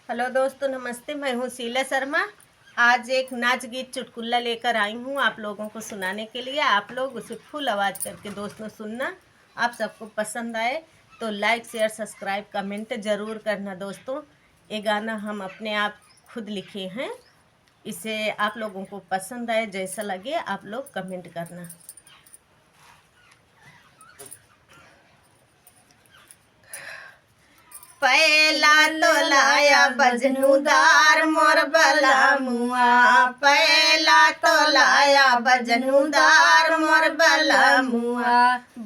Hello दोस्तों, नमस्ते। मैं हूँ शीला शर्मा। आज एक नाच गीत चुटकुला लेकर आई हूँ आप लोगों को सुनाने के लिए। आप लोग उसे फुल आवाज़ करके दोस्तों सुनना। आप सबको पसंद आए तो लाइक शेयर सब्सक्राइब कमेंट ज़रूर करना दोस्तों। ये गाना हम अपने आप खुद लिखे हैं। इसे आप लोगों को पसंद आए, जैसा लगे आप लोग कमेंट करना। पहला तो लाया बजनूदार मोर बला मुआ। पहला तो लाया बजनूदार मोर बला मुआ।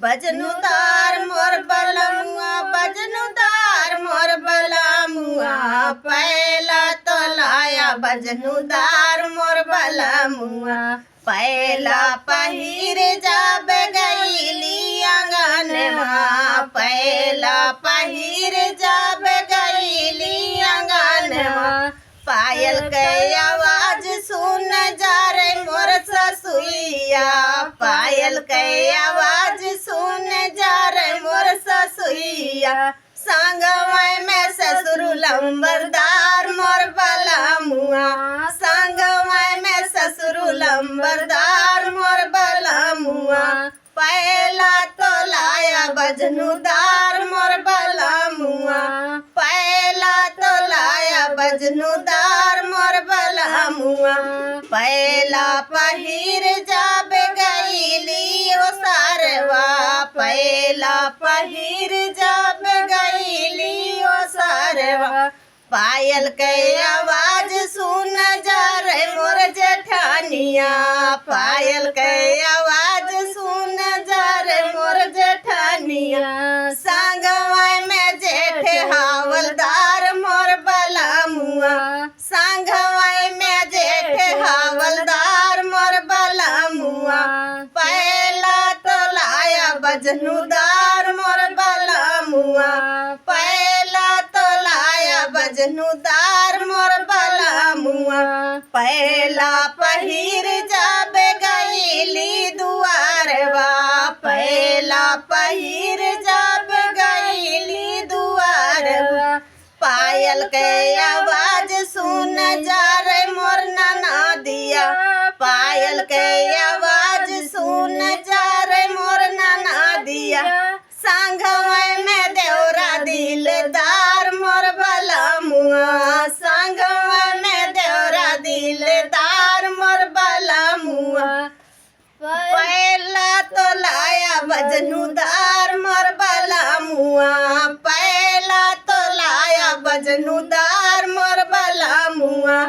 बजनूदार मोर बला मुआ। बजनूदार मोर बला मुआ। पहला तो लाया बजनूदार मोर बला मुआ। पहला पहिर जाब गईली आंगनवा। पहला पहिर जाब गईली आंगनवा। पायल के आवाज सुन जा रे मोर ससुइया। पायल के आवाज सुन जा रे मोर ससुइया। संगवाई में ससुर लंबरदार मोर बला मुआ। संगवाई में ससुर लंबरदार मोर बला मुआ। पहला तो लाया बजनूदार मोर बला मुआ। पहला तो लाया बजनूदार मोर बला मुआ। पहला पहिर जाब गईली ओ सारवा। पहला पहिर जाब गईली ओ सारवा। पायल के आवाज सुन जा रे मोर जेठानिया। पायल के आवाज सुन जा रे मोर जेठानिया। संगवाई में जेठ हावलदार मोर बला मुआ। संगवाई में जेठ हावलदार मोर बला मुआ। पहला तो लाया बजनूदार मोर बला मुआ। पहला तो लाया बजनूदार मोर बला मुआ। पहला पहिर जाब गईली दुआरवा। पहला पहिर जाब गईली दुआरवा। पायल के आवाज सुन जा रे मोर ननदिया। पायल के आवाज सुन जा रे मोर ननदिया। संगवाई में देवरा दिलदार मोर बला मुआ। संगवाई में देवरा दिलदार मोर बला मुआ। पहला तो लाया बजनूदार मोर बला मुआ। पहला तो लाया बजनूदार मोर बला मुआ।